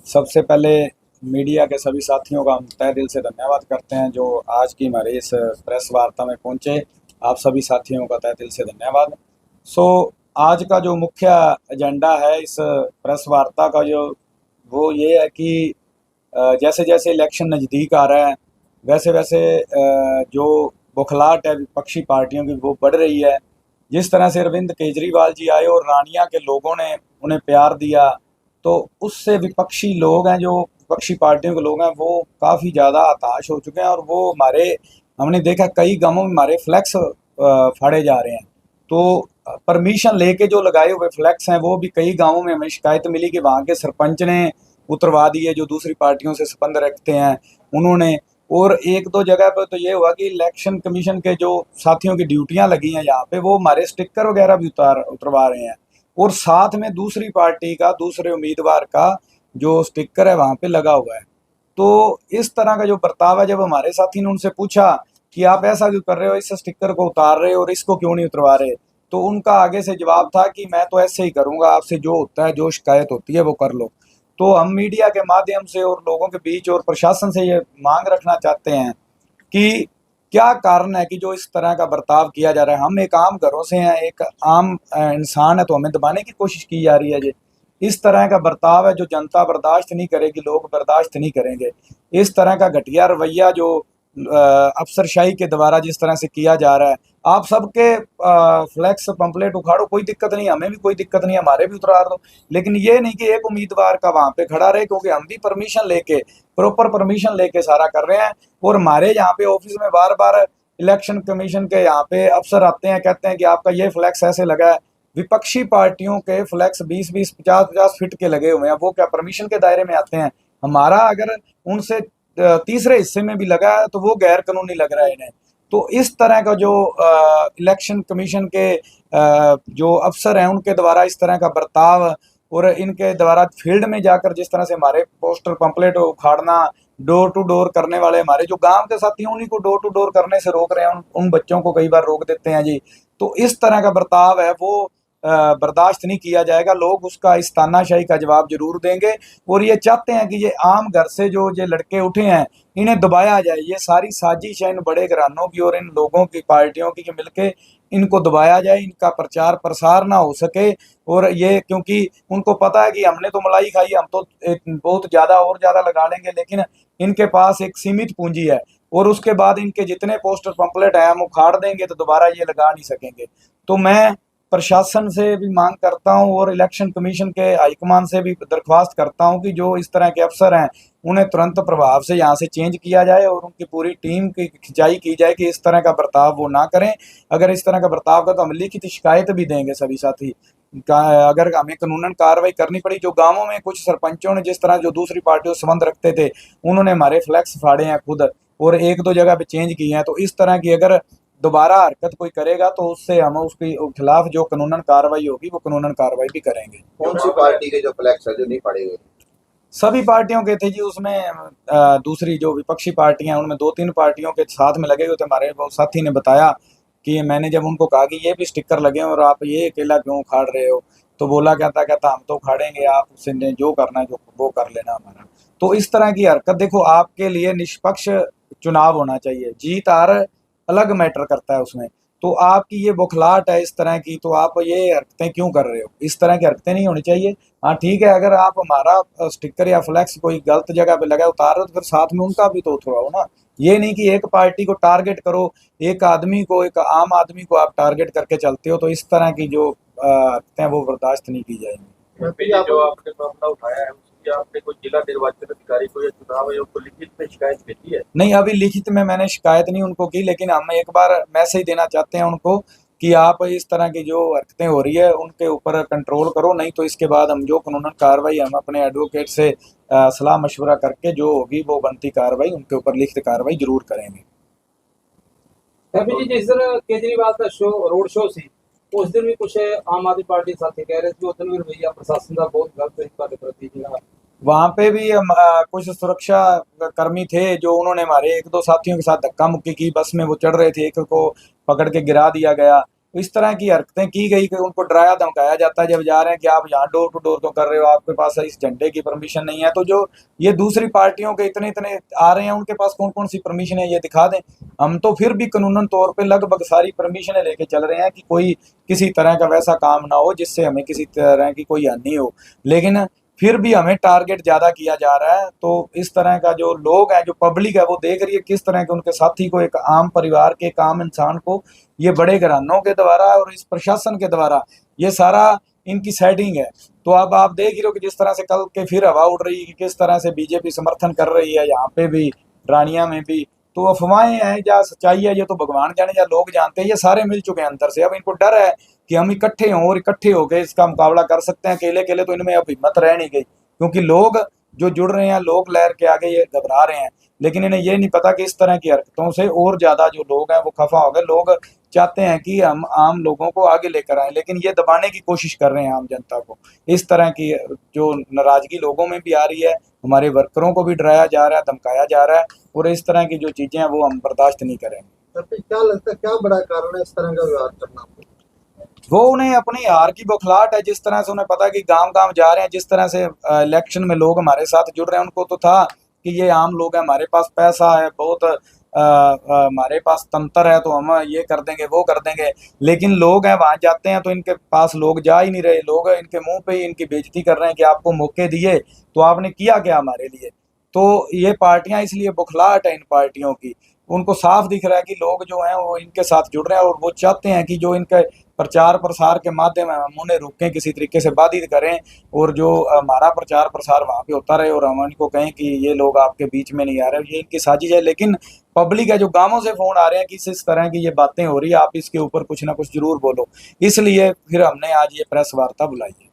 सबसे पहले मीडिया के सभी साथियों का हम तहे दिल से धन्यवाद करते हैं जो आज की हमारी इस प्रेस वार्ता में पहुंचे। आप सभी साथियों का तहे दिल से धन्यवाद। सो आज का जो मुख्य एजेंडा है इस प्रेस वार्ता का जो वो ये है कि जैसे जैसे इलेक्शन नज़दीक आ रहा है वैसे वैसे जो बौखलाहट है विपक्षी पार्टियों की वो बढ़ रही है। जिस तरह से अरविंद केजरीवाल जी आए और रानिया के लोगों ने उन्हें प्यार दिया, तो उससे विपक्षी लोग हैं, जो विपक्षी पार्टियों के लोग हैं, वो काफ़ी ज़्यादा हताश हो चुके हैं और वो हमारे हमने देखा कई गांवों में हमारे फ्लैक्स फाड़े जा रहे हैं। तो परमिशन लेके जो लगाए हुए फ्लैक्स हैं वो भी कई गांवों में हमें शिकायत मिली कि वहाँ के सरपंच ने उतरवा दिए जो दूसरी पार्टियों से संबंध रखते हैं उन्होंने। और एक दो जगह पर तो ये हुआ कि इलेक्शन कमीशन के जो साथियों की ड्यूटियां लगी हैं यहाँ पे वो हमारे स्टिकर वगैरह भी उतरवा रहे हैं और साथ में दूसरी पार्टी का दूसरे उम्मीदवार का जो स्टिकर है वहाँ पे लगा हुआ है। तो इस तरह का जो बर्ताव है, जब हमारे साथी ने उनसे पूछा कि आप ऐसा क्यों कर रहे हो, इस स्टिकर को उतार रहे हो और इसको क्यों नहीं उतरवा रहे, तो उनका आगे से जवाब था कि मैं तो ऐसे ही करूंगा, आपसे जो होता है जो शिकायत होती है वो कर लो। तो हम मीडिया के माध्यम से और लोगों के बीच और प्रशासन से ये मांग रखना चाहते हैं कि क्या कारण है कि जो इस तरह का बर्ताव किया जा रहा है। हम एक आम घरों से हैं, एक आम इंसान है, तो हमें दबाने की कोशिश की जा रही है। जी, इस तरह का बर्ताव है जो जनता बर्दाश्त नहीं करेगी, लोग बर्दाश्त नहीं करेंगे। इस तरह का घटिया रवैया जो अफसरशाही के द्वारा जिस तरह से किया जा रहा है, आप सबके फ्लैक्स पंपलेट उखाड़ो, कोई दिक्कत नहीं, हमें भी कोई दिक्कत नहीं, हमारे भी उतार दो, लेकिन ये नहीं कि एक उम्मीदवार का वहां पे खड़ा रहे, क्योंकि हम भी परमिशन लेके प्रॉपर परमिशन लेके सारा कर रहे हैं। और हमारे यहाँ पे ऑफिस में बार बार इलेक्शन कमीशन के यहाँ पे अफसर आते हैं, कहते हैं कि आपका ये फ्लैक्स ऐसे लगा है। विपक्षी पार्टियों के फ्लैक्स 20-20, 50-50 फीट के लगे हुए हैं, वो क्या परमिशन के दायरे में आते हैं? हमारा अगर उनसे तीसरे हिस्से में भी लगा है तो वो गैर कानूनी लग रहा है इन्हें। तो इस तरह का जो इलेक्शन कमीशन के जो अफसर हैं उनके द्वारा इस तरह का बर्ताव और इनके द्वारा फील्ड में जाकर जिस तरह से हमारे पोस्टर पंपलेट उखाड़ना, डोर टू डोर करने वाले हमारे जो गांव के साथी हैं उन्हीं को डोर टू डोर करने से रोक रहे हैं, उन बच्चों को कई बार रोक देते हैं जी। तो इस तरह का बर्ताव है वो बर्दाश्त नहीं किया जाएगा। लोग उसका इस तानाशाही का जवाब जरूर देंगे और ये चाहते हैं कि ये आम घर से जो ये लड़के उठे हैं इन्हें दबाया जाए। ये सारी साजिश है इन बड़े घरानों की और इन लोगों की पार्टियों की कि मिलके इनको दबाया जाए, इनका प्रचार प्रसार ना हो सके। और ये क्योंकि उनको पता है कि हमने तो मलाई खाई, हम तो एक बहुत ज़्यादा और ज़्यादा लगा लेंगे, लेकिन इनके पास एक सीमित पूंजी है और उसके बाद इनके जितने पोस्टर पंपलेट हैं हम उखाड़ देंगे तो दोबारा ये लगा नहीं सकेंगे। तो मैं प्रशासन से भी मांग करता हूं और इलेक्शन कमीशन के हाईकमान से भी दरख्वास्त करता हूं कि जो इस तरह के अफसर हैं उन्हें तुरंत प्रभाव से यहाँ से चेंज किया जाए और उनकी पूरी टीम की खिंचाई की जाए कि इस तरह का बर्ताव वो ना करें। अगर इस तरह का बर्ताव का तो हम लिखित शिकायत भी देंगे सभी साथी अगर हमें कानूनन कार्रवाई करनी पड़ी। जो गांवों में कुछ सरपंचों ने जिस तरह जो दूसरी पार्टियों से संबंध रखते थे उन्होंने हमारे फ्लैक्स फाड़े हैं खुद और एक दो जगह पे चेंज किए हैं। तो इस तरह की अगर दोबारा हरकत कोई करेगा तो उससे हम उसके खिलाफ जो कानूनन कार्रवाई होगी वो कानूनन कार्रवाई भी करेंगे। कौन सी पार्टी के जो फ्लैक्स है जो नहीं पड़े हुए? सभी पार्टियों के थे जी, उसमें दूसरी जो विपक्षी पार्टियां हैं उनमें दो तीन पार्टियों के साथ में लगे हुए थे। हमारे वो साथी ने बताया कि मैंने जब उनको कहा कि ये भी स्टिकर लगे हैं और आप ये अकेला क्यों उखाड़ रहे हो, तो बोला कहता कहता हम तो उखाड़ेंगे, आप उससे जो करना है जो वो कर लेना हमारा। तो इस तरह की हरकत, देखो आपके लिए निष्पक्ष चुनाव होना चाहिए, जीत हार अलग मैटर करता है उसमें। तो आपकी ये बौखलाहट है इस तरह की, तो आप ये हरकतें क्यों कर रहे हो? इस तरह की हरकतें नहीं होनी चाहिए। हाँ ठीक है, अगर आप हमारा स्टिकर या फ्लैक्स कोई गलत जगह पे लगा उतार रहे हो तो फिर साथ में उनका भी तो उतरवाओ ना। ये नहीं कि एक पार्टी को टारगेट करो, एक आदमी को, एक आम आदमी को आप टारगेट करके चलते हो। तो इस तरह की जो हरकतें हैं वो बर्दाश्त नहीं की जाएंगी। पहले जो आपने मामला उठाया है उसकी आपने कोई जिला निर्वाचन अधिकारी को या चुनाव आयोग को लिखित में शिकायत भेजी है? नहीं, अभी लिखित में मैंने शिकायत नहीं उनको की, लेकिन हम एक बार मैसेज देना चाहते हैं उनको कि आप इस तरह की जो हरकतें हो रही है उनके ऊपर कंट्रोल करो, नहीं तो इसके बाद हम जो कानूनन कार्रवाई हम अपने एडवोकेट से सलाह मशवरा करके जो होगी वो बनती कार्रवाई उनके ऊपर लिखित कार्रवाई जरूर करेंगे। अभी जी जिस दिन केजरीवाल का शो रोड शो सी उस दिन भी कुछ आम आदमी पार्टी साथी कह रहे थे उस दिन भी भैया प्रशासन का बहुत गलत इस बात प्रति जिला। वहां पे भी कुछ सुरक्षा कर्मी थे जो उन्होंने हमारे एक दो साथियों के साथ धक्का मुक्की की, बस में वो चढ़ रहे थे, एक को पकड़ के गिरा दिया गया। इस तरह की हरकतें की गई कि उनको डराया धमकाया जाता है जब जा रहे हैं कि आप यहाँ डोर टू डोर तो कर रहे हो, आपके पास इस झंडे की परमिशन नहीं है। तो जो ये दूसरी पार्टियों के इतने इतने आ रहे हैं उनके पास कौन कौन सी परमिशन है ये दिखा दें। हम तो फिर भी कानूनन तौर पे लगभग सारी परमिशनें लेके चल रहे हैं कि कोई किसी तरह का वैसा काम ना हो जिससे हमें किसी तरह की कोई हानि हो, लेकिन फिर भी हमें टारगेट ज़्यादा किया जा रहा है। तो इस तरह का जो लोग हैं, जो पब्लिक है, वो देख रही है किस तरह के उनके साथी को, एक आम परिवार के, एक आम इंसान को ये बड़े घरानों के द्वारा और इस प्रशासन के द्वारा ये सारा इनकी सेटिंग है। तो अब आप देख ही रहे हो कि जिस तरह से कल के फिर हवा उड़ रही है कि किस तरह से बीजेपी समर्थन कर रही है, यहाँ पे भी, रानिया में भी। तो अफवाहें हैं या सच्चाई है ये तो भगवान जाने या लोग जानते हैं। ये सारे मिल चुके हैं अंदर से। अब इनको डर है कि हम इकट्ठे हों और इकट्ठे होकर इसका मुकाबला कर सकते हैं। अकेले अकेले तो इनमें अब हिम्मत रह नहीं गई, क्योंकि लोग जो जुड़ रहे हैं, लोक लहर के आगे ये घबरा रहे हैं। लेकिन इन्हें ये नहीं पता कि इस तरह की हरकतों से और ज़्यादा जो लोग हैं वो खफा हो गए। लोग चाहते हैं कि हम आम लोगों को आगे लेकर आएं, लेकिन ये दबाने की कोशिश कर रहे हैं आम जनता को। इस तरह की जो नाराज़गी लोगों में भी आ रही है, हमारे वर्करों को भी डराया जा रहा है, धमकाया जा रहा है, और इस तरह की जो चीज़ें हैं वो हम बर्दाश्त नहीं करेंगे। तब फिर क्या लगता है, क्या बड़ा कारण है इस तरह का व्यवहार करना? वो उन्हें अपनी हार की बौखलाहट है। जिस तरह से उन्हें पता है कि गांव-गांव जा रहे हैं, जिस तरह से इलेक्शन में लोग हमारे साथ जुड़ रहे हैं, उनको तो था कि ये आम लोग हैं, हमारे पास पैसा है बहुत, हमारे पास तंत्र है, तो हम ये कर देंगे, वो कर देंगे। लेकिन लोग हैं वहाँ जाते हैं तो इनके पास लोग जा ही नहीं रहे। लोग इनके मुंह पे ही इनकी बेइज्जती कर रहे हैं कि आपको मौके दिए तो आपने किया क्या हमारे लिए। तो ये पार्टियां, इसलिए बौखलाहट है इन पार्टियों की। उनको साफ दिख रहा है कि लोग जो हैं वो इनके साथ जुड़ रहे हैं, और वो चाहते हैं कि जो इनके प्रचार प्रसार के माध्यम है हम उन्हें रोकें, किसी तरीके से बाधित करें, और जो हमारा प्रचार प्रसार वहाँ पे होता रहे और हम इनको कहें कि ये लोग आपके बीच में नहीं आ रहे। ये इनकी साजिश है। लेकिन पब्लिक है, जो गांवों से फ़ोन आ रहे हैं कि इस तरह की ये बातें हो रही है, आप इसके ऊपर कुछ ना कुछ ज़रूर बोलो। इसलिए फिर हमने आज ये प्रेस वार्ता बुलाई है।